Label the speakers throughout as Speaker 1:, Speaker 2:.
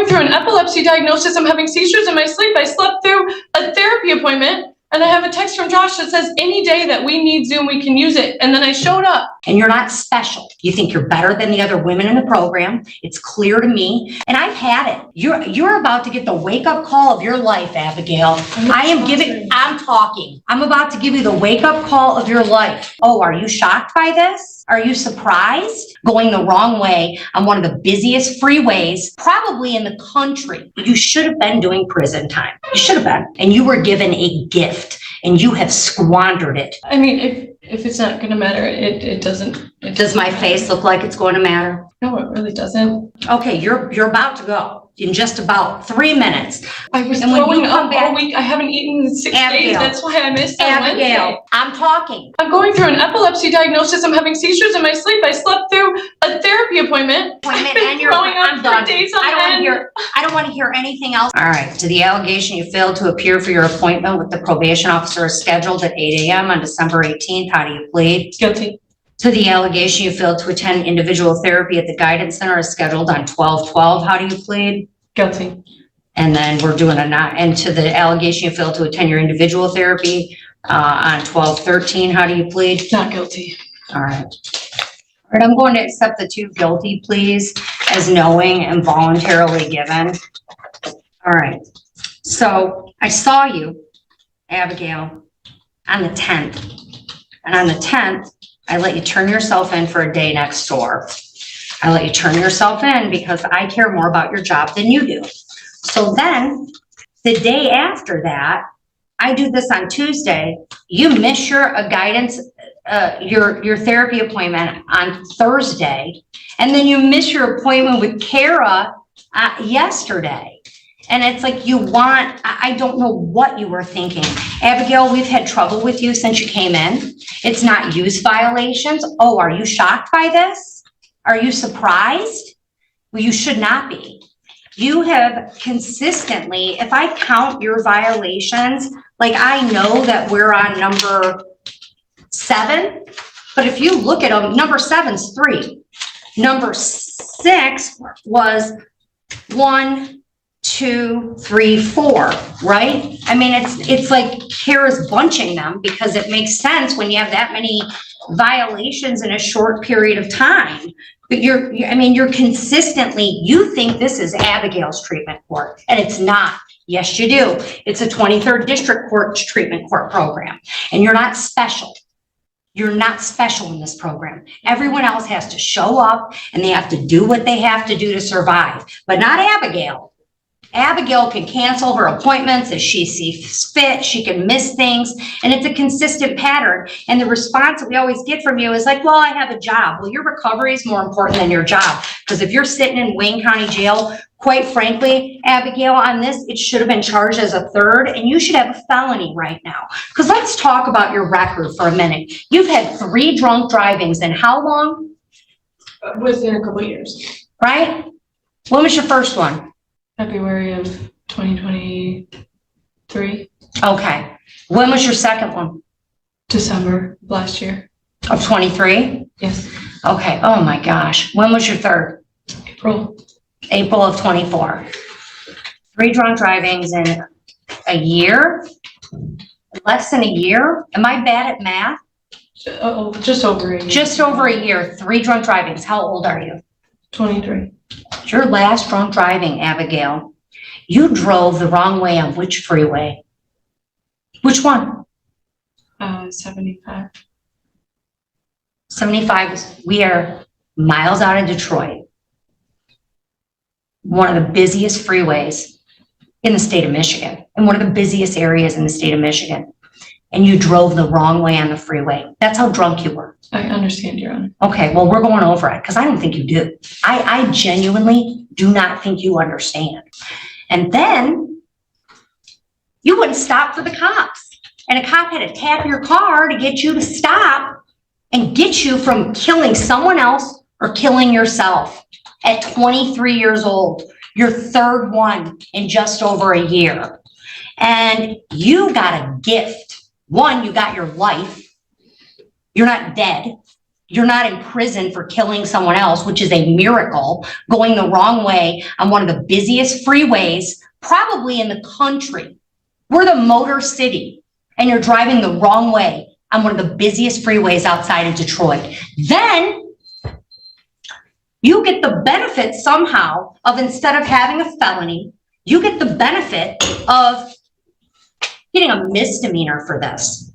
Speaker 1: going through an epilepsy diagnosis. I'm having seizures in my sleep. I slept through a therapy appointment. And I have a text from Josh that says any day that we need Zoom, we can use it. And then I showed up.
Speaker 2: And you're not special. You think you're better than the other women in the program. It's clear to me. And I've had it. You're about to get the wake-up call of your life, Abigail. I'm talking. I'm about to give you the wake-up call of your life. Oh, are you shocked by this? Are you surprised? Going the wrong way on one of the busiest freeways, probably in the country. You should have been doing prison time. You should have been. And you were given a gift. And you have squandered it.
Speaker 1: I mean, if it's not going to matter, it doesn't.
Speaker 2: Does my face look like it's going to matter?
Speaker 1: No, it really doesn't.
Speaker 2: Okay, you're about to go in just about 3 minutes.
Speaker 1: I was throwing up all week. I haven't eaten in 6 days. That's why I missed on Wednesday.
Speaker 2: I'm talking.
Speaker 1: I'm going through an epilepsy diagnosis. I'm having seizures in my sleep. I slept through a therapy appointment.
Speaker 2: And you're
Speaker 1: throwing up
Speaker 2: I'm done.
Speaker 1: for days on
Speaker 2: I don't want to hear anything else. All right. To the allegation you failed to appear for your appointment with the probation officer scheduled at 8 a.m. on December 18th. How do you plead?
Speaker 1: Guilty.
Speaker 2: To the allegation you failed to attend individual therapy at the guidance center as scheduled on 12/12. How do you plead?
Speaker 1: Guilty.
Speaker 2: And then we're doing and to the allegation you failed to attend your individual therapy on 12/13. How do you plead?
Speaker 1: Not guilty.
Speaker 2: All right. All right, I'm going to accept the 2 guilty pleas as knowing and voluntarily given. All right. So I saw you, Abigail, on the 10th. And on the 10th, I let you turn yourself in for a day next door. I let you turn yourself in because I care more about your job than you do. So then the day after that, I do this on Tuesday. You miss your guidance, your therapy appointment on Thursday. And then you miss your appointment with Kara yesterday. And it's like I don't know what you were thinking. Abigail, we've had trouble with you since you came in. It's not use violations. Oh, are you shocked by this? Are you surprised? Well, you should not be. You have consistently, if I count your violations, like I know that we're on number 7, but if you look at them, number 7's 3. Number 6 was 1, 2, 3, 4, right? I mean, it's like Kara's bunching them because it makes sense when you have that many violations in a short period of time. But you're consistently, you think this is Abigail's treatment court, and it's not. Yes, you do. It's a 23rd District Court treatment court program, and you're not special. You're not special in this program. Everyone else has to show up, and they have to do what they have to do to survive, but not Abigail. Abigail can cancel her appointments as she sees fit. She can miss things, and it's a consistent pattern. And the response that we always get from you is like, well, I have a job. Well, your recovery is more important than your job. Because if you're sitting in Wayne County Jail, quite frankly, Abigail, on this, it should have been charged as a 3rd, and you should have a felony right now. Because let's talk about your record for a minute. You've had 3 drunk drivings in how long?
Speaker 1: Within a couple of years.
Speaker 2: Right? When was your first one?
Speaker 1: February of 2023.
Speaker 2: Okay. When was your second one?
Speaker 1: December of last year.
Speaker 2: Of 23?
Speaker 1: Yes.
Speaker 2: Okay. Oh my gosh. When was your 3rd? April of 24. 3 drunk drivings in a year? Less than a year? Am I bad at math?
Speaker 1: Just over a year.
Speaker 2: Just over a year. 3 drunk drivings. How old are you?
Speaker 1: 23.
Speaker 2: Your last drunk driving, Abigail, you drove the wrong way on which freeway? Which one?
Speaker 1: 75.
Speaker 2: 75 we are miles out of Detroit. One of the busiest freeways in the state of Michigan, and one of the busiest areas in the state of Michigan. And you drove the wrong way on the freeway. That's how drunk you were.
Speaker 1: I understand, Your Honor.
Speaker 2: Okay, well, we're going over it because I don't think you do. I genuinely do not think you understand. And then you wouldn't stop for the cops. And a cop had to tap your car to get you to stop and get you from killing someone else or killing yourself at 23 years old. Your 3rd one in just over a year. And you got a gift. One, you got your life. You're not dead. You're not in prison for killing someone else, which is a miracle, going the wrong way on one of the busiest freeways, probably in the country. We're the Motor City, and you're driving the wrong way on one of the busiest freeways outside of Detroit. Then you get the benefit somehow of, instead of having a felony, you get the benefit of getting a misdemeanor for this.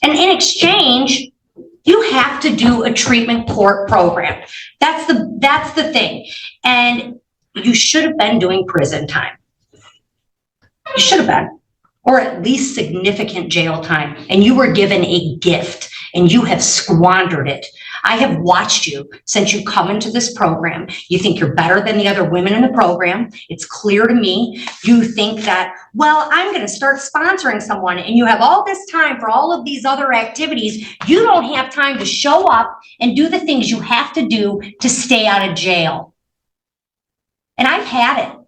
Speaker 2: And in exchange, you have to do a treatment court program. That's the thing. And you should have been doing prison time. You should have been, or at least significant jail time. And you were given a gift and you have squandered it. I have watched you since you come into this program. You think you're better than the other women in the program. It's clear to me. You think that, well, I'm going to start sponsoring someone, and you have all this time for all of these other activities. You don't have time to show up and do the things you have to do to stay out of jail. And I've had it.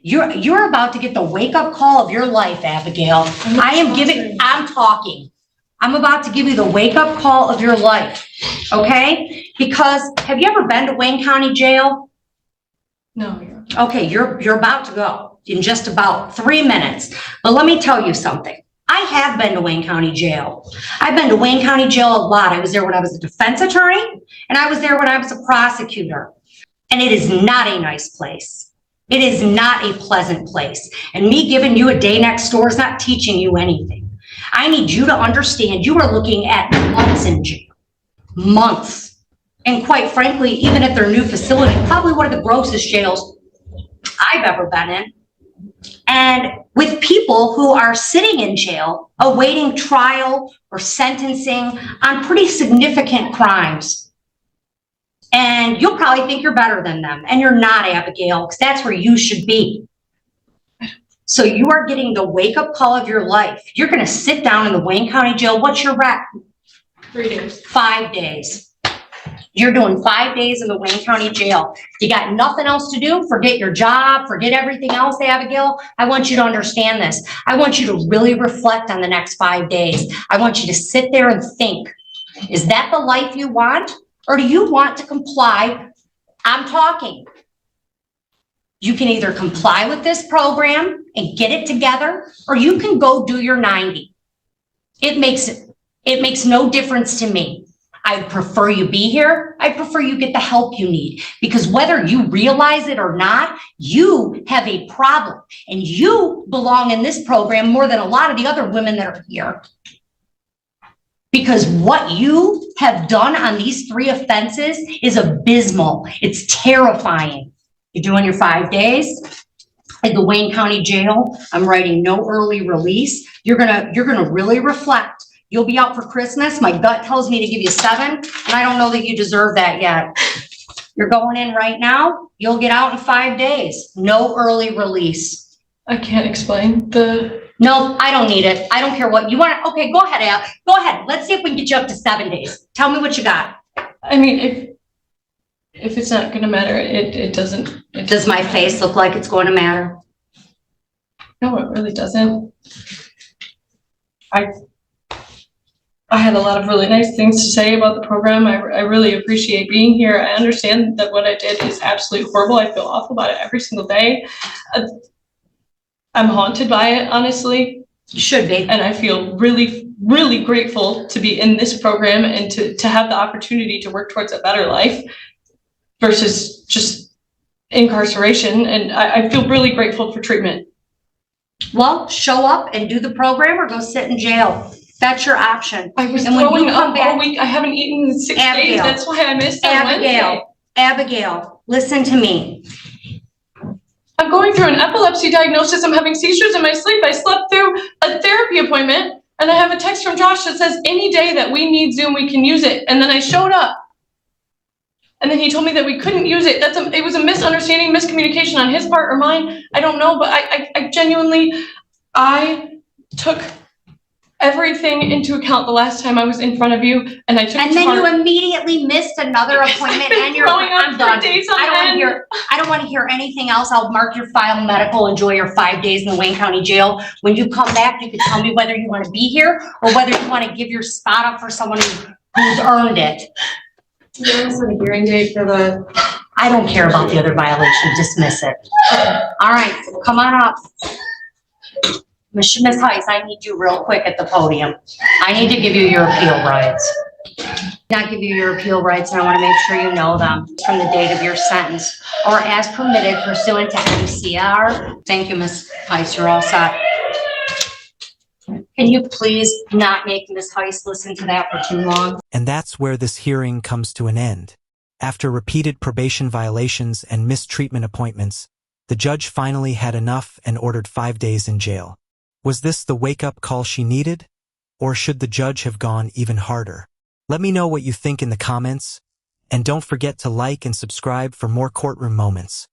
Speaker 2: You're about to get the wake-up call of your life, Abigail. I'm talking. I'm about to give you the wake-up call of your life, okay? Because have you ever been to Wayne County Jail?
Speaker 1: No, you're
Speaker 2: Okay, you're about to go in just about 3 minutes. But let me tell you something. I have been to Wayne County Jail. I've been to Wayne County Jail a lot. I was there when I was a defense attorney, and I was there when I was a prosecutor. And it is not a nice place. It is not a pleasant place. And me giving you a day next door is not teaching you anything. I need you to understand you are looking at months in jail. Months. And quite frankly, even at their new facility, probably one of the grossest jails I've ever been in. And with people who are sitting in jail, awaiting trial or sentencing on pretty significant crimes. And you'll probably think you're better than them. And you're not, Abigail, because that's where you should be. So you are getting the wake-up call of your life. You're going to sit down in the Wayne County Jail. What's your rec?
Speaker 1: 3 days.
Speaker 2: 5 days. You're doing 5 days in the Wayne County Jail. You got nothing else to do? Forget your job, forget everything else, Abigail. I want you to understand this. I want you to really reflect on the next 5 days. I want you to sit there and think, is that the life you want? Or do you want to comply? I'm talking. You can either comply with this program and get it together, or you can go do your 90. It makes no difference to me. I'd prefer you be here. I prefer you get the help you need, because whether you realize it or not, you have a problem, and you belong in this program more than a lot of the other women that are here. Because what you have done on these 3 offenses is abysmal. It's terrifying. You're doing your 5 days at the Wayne County Jail. I'm writing no early release. You're gonna really reflect. You'll be out for Christmas. My gut tells me to give you 7, and I don't know that you deserve that yet. You're going in right now. You'll get out in 5 days. No early release.
Speaker 1: I can't explain the...
Speaker 2: No, I don't need it. I don't care what you want. Okay, go ahead, Al. Go ahead. Let's see if we can get you up to 7 days. Tell me what you got.
Speaker 1: I mean, if it's not going to matter, it doesn't.
Speaker 2: Does my face look like it's going to matter?
Speaker 1: No, it really doesn't. I had a lot of really nice things to say about the program. I really appreciate being here. I understand that what I did is absolutely horrible. I feel awful about it every single day. I'm haunted by it, honestly.
Speaker 2: You should be.
Speaker 1: And I feel really, really grateful to be in this program and to have the opportunity to work towards a better life versus just incarceration. And I feel really grateful for treatment.
Speaker 2: Well, show up and do the program, or go sit in jail. That's your option.
Speaker 1: I was
Speaker 2: And when you
Speaker 1: throwing
Speaker 2: come
Speaker 1: up
Speaker 2: back-
Speaker 1: all week. I haven't eaten in 6
Speaker 2: Abigail.
Speaker 1: days. That's why I missed on Wednesday.
Speaker 2: Abigail, listen to me.
Speaker 1: I'm going through an epilepsy diagnosis. I'm having seizures in my sleep. I slept through a therapy appointment, and I have a text from Josh that says any day that we need Zoom, we can use it. And then I showed up. And then he told me that we couldn't use it. It was a misunderstanding, miscommunication on his part or mine. I don't know, but I genuinely, I took everything into account the last time I was in front of you, and I took
Speaker 2: And
Speaker 1: it to
Speaker 2: then you
Speaker 1: heart.
Speaker 2: immediately missed another appointment, and you're,
Speaker 1: Throwing up
Speaker 2: I'm
Speaker 1: for
Speaker 2: done.
Speaker 1: days on
Speaker 2: I don't want to hear anything else. I'll mark your file medical. Enjoy your 5 days in the Wayne County Jail. When you come back, you can tell me whether you want to be here or whether you want to give your spot up for someone Who's earned it?
Speaker 1: There was a hearing date for the.
Speaker 2: I don't care about the other violation, dismiss it. All right, come on up. Miss Heiss, I need you real quick at the podium. I need to give you your appeal rights. Not give you your appeal rights, and I want to make sure you know them from the date of your sentence or as permitted pursuant to MCR. Thank you, Miss Heiss, you're all set. Can you please not make Miss Heiss listen to that for too long?
Speaker 3: And that's where this hearing comes to an end. After repeated probation violations and mistreatment appointments, the judge finally had enough and ordered 5 days in jail. Was this the wake-up call she needed? Or should the judge have gone even harder? Let me know what you think in the comments, and don't forget to like and subscribe for more courtroom moments.